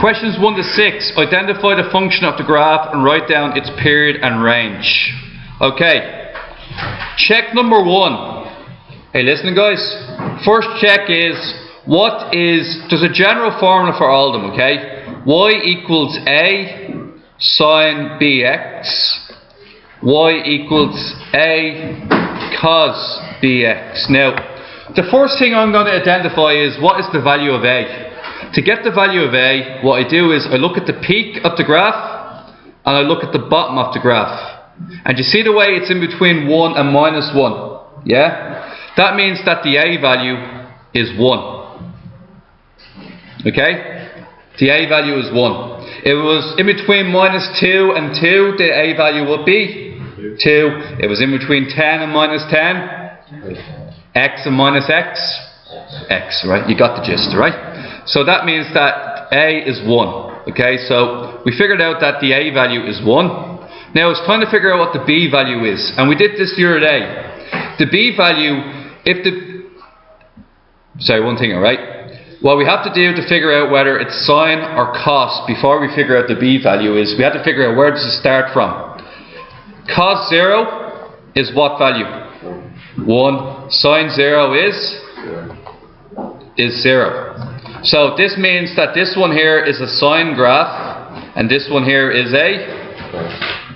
Questions 1 to 6. Identify the function of the graph and write down its period and range. Okay. Check number 1. Hey, listen guys. First check is, there's a general formula for all of them, okay? Y equals A sine bx. Y equals A cos bx. Now, the first thing I'm going to identify is what is the value of A. To get the value of A, what I do is I look at the peak of the graph and I look at the bottom of the graph. And you see the way it's in between 1 and minus 1? Yeah? That means that the A value is 1. Okay? The A value is 1. If it was in between minus 2 and 2, the A value would be 2. It was in between 10 and minus 10, x and minus x, x, right? You got the gist, right? So that means that A is 1. Okay, so we figured out that the A value is 1. Now it's time to figure out what the B value is. And we did this the other day. The B value, one thing, alright? What we have to do to figure out whether it's sine or cos before we figure out the B value is we have to figure out where does it start from. Cos 0 is what value? 1. Sine 0 is 0. So this means that this one here is a sine graph and this one here is a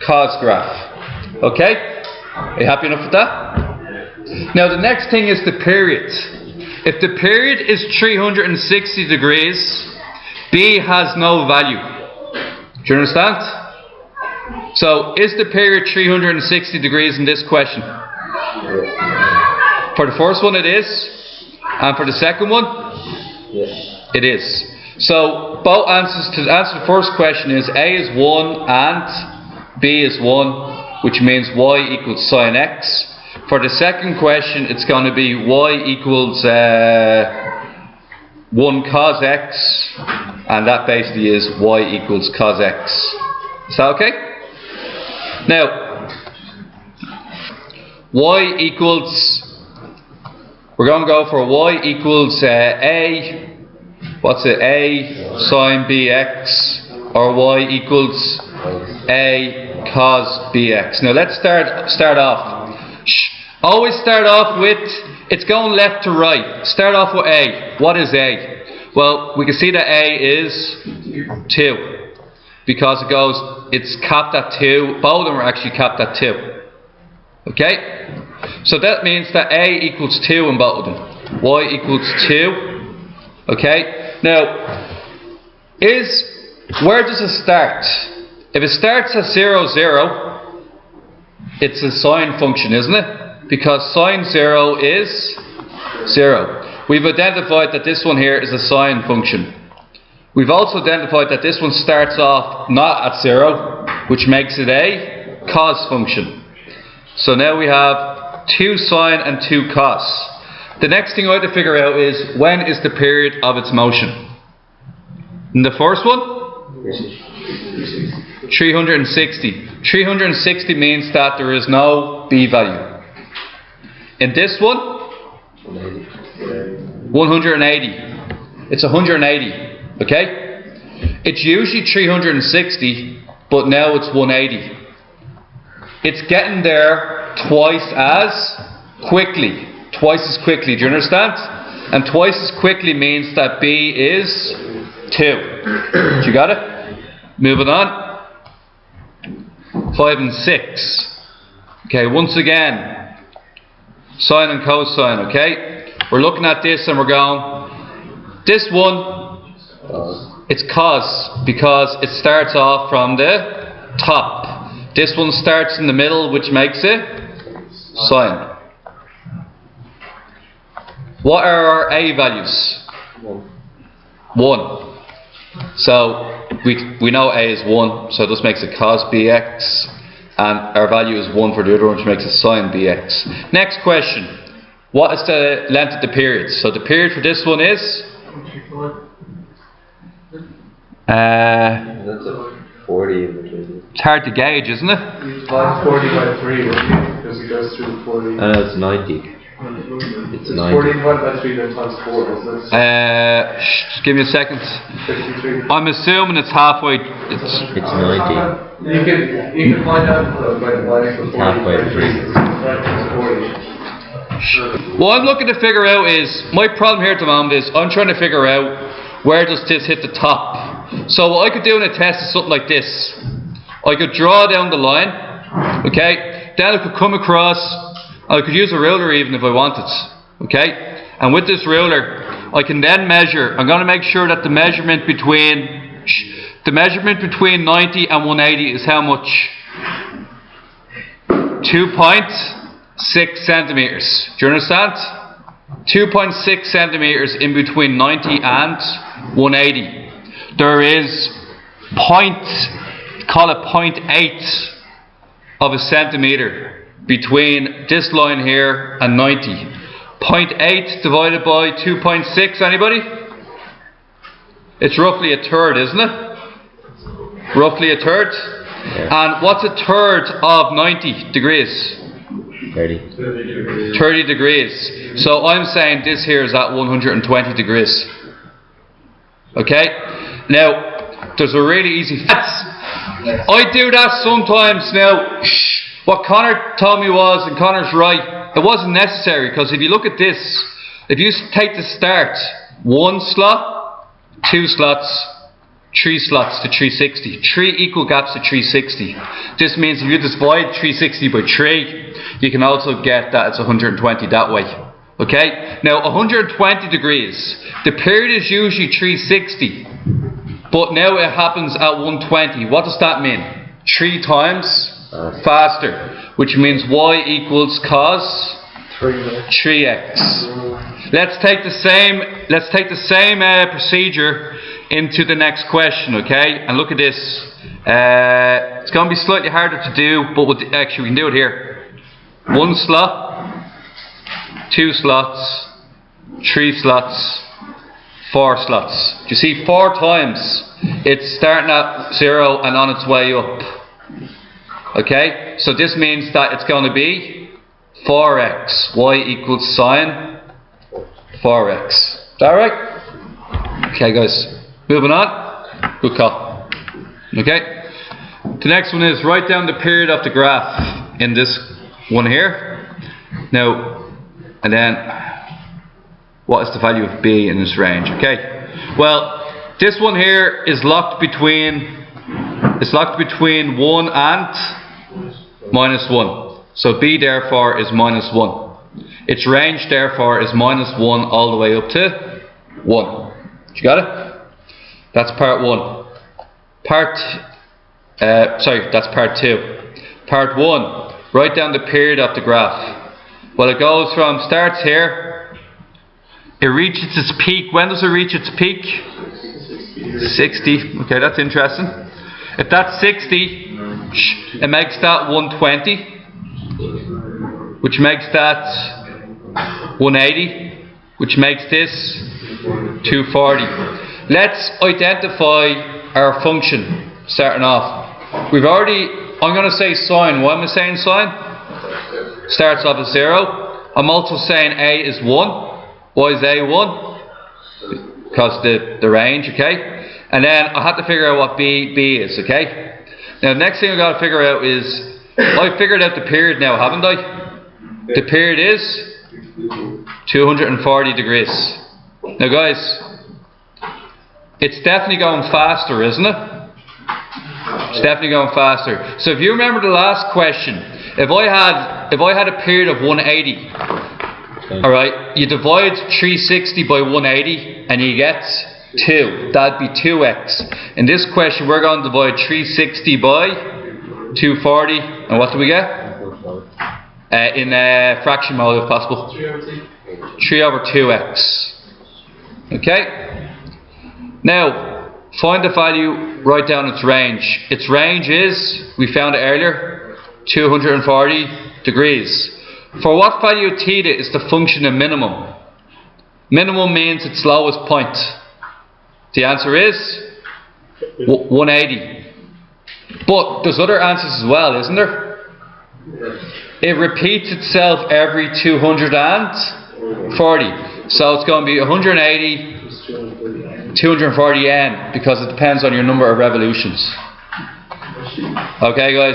cos graph. Okay? Are you happy enough with that? Now the next thing is the period. If the period is 360 degrees, B has no value. Do you understand? So is the period 360 degrees in this question? For the first one it is. And for the second one? Yes. It is. So both answers to answer the first question is A is 1 and B is 1, which means Y equals sine x. For the second question it's going to be Y equals 1 cos x, and that basically is Y equals cos x. Is that okay? Now Y equals, we're going to go for Y equals A. What's it? A sine bx or Y equals A cos bx. Now let's start off. Always start off with, it's going left to right. Start off with A. What is A? Well, we can see that A is 2 because it's capped at 2. Both of them are actually capped at 2. Okay? So that means that A equals 2 in both of them. Y equals 2. Okay? Now, where does it start? If it starts at 0, 0, it's a sine function, isn't it? Because sine 0 is 0. We've identified that this one here is a sine function. We've also identified that this one starts off not at 0, which makes it a cos function. So now we have 2 sine and 2 cos. The next thing I have to figure out is when is the period of its motion. In the first one? 360. 360 means that there is no B value. In this one? 180. It's 180. Okay? It's usually 360, but now it's 180. It's getting there twice as quickly. Twice as quickly, do you understand? And twice as quickly means that B is 2. You got it? Moving on. 5 and 6. Okay, once again, sine and cosine, okay? We're looking at this and we're going, this one, it's cos because it starts off from the top. This one starts in the middle, which makes it sine. What are our A values? 1. So we know A is 1, so this makes it cos bx, and our value is 1 for the other one, which makes it sine bx. Next question. What is the length of the period? So the period for this one is? That's a 40 in between. It's hard to gauge, isn't it? Divide 40 by 3, because it goes through 40. It's 90. It's 90. 14 divided by 3 then times 4, isn't it? Just give me a second. 53. I'm assuming it's halfway. It's It's 90. You can find out by dividing the 40 Halfway. by 3. It's 40. what I'm looking to figure out is, my problem here at the moment is I'm trying to figure out where does this hit the top. So what I could do in a test is something like this. I could draw down the line, okay, then I could come across, I could use a ruler even if I wanted, okay, and with this ruler I can then measure. I'm going to make sure that the measurement between 90 and 180 is how much? 2.6 centimeters. Do you understand? 2.6 centimeters in between 90 and 180. There is call it 0.8 of a centimeter between this line here and 90. 0.8 divided by 2.6, anybody? It's roughly a third, isn't it? Roughly a third. Yeah. And what's a third of 90 degrees? 30. 30 degrees. So I'm saying this here is at 120 degrees. Okay? Now, there's a really easy I do that sometimes. Now, what Connor told me was, and Connor's right, it wasn't necessary, because if you look at this, if you take the start, 1 slot, 2 slots, 3 slots to 360, 3 equal gaps to 360. This means if you divide 360 by 3, you can also get that it's 120 that way. Okay? Now 120 degrees, the period is usually 360, but now it happens at 120. What does that mean? 3 times faster, which means y equals cos 3x. Let's take the same procedure into the next question, okay? And look at this. It's going to be slightly harder to do, but actually we can do it here. 1 slot, 2 slots, 3 slots, 4 slots. Do you see 4 times? It's starting at 0 and on its way up. Okay? So this means that it's going to be 4x. Y equals sine 4x. Is that right? Okay, guys. Moving on. Good call. Okay. The next one is write down the period of the graph in this one here. Now, and then what is the value of b in this range? Okay. Well, this one here is locked between 1 and -1. So b therefore is -1. Its range therefore is -1 all the way up to 1. You got it? That's part 1. That's part 2. Part 1, write down the period of the graph. Well, it goes from, starts here, it reaches its peak. When does it reach its peak? 60. Okay, that's interesting. If that's 60, it makes that 120, which makes that 180, which makes this 240. Let's identify our function starting off. I'm going to say sine. Why am I saying sine? Starts off at 0. I'm also saying a is 1. Why is a 1? Because the range, okay? And then I have to figure out what b is, okay? Now the next thing I've got to figure out is, I figured out the period now, haven't I? The period is 240 degrees. Now guys, it's definitely going faster, isn't it? It's definitely going faster. So if you remember the last question, if I had a period of 180, alright, you divide 360 by 180 and you get 2. That'd be 2x. In this question we're going to divide 360 by 240, and what do we get? In fraction mode if possible. 3 over 2x. Okay? Now, find the value, write down its range. Its range is, we found it earlier, 240 degrees. For what value of theta is the function a minimum? Minimum means its lowest point. The answer is 180. But there's other answers as well, isn't there? it repeats itself every 240. So it's going to be 180, 240 n, because it depends on your number of revolutions. Okay, guys?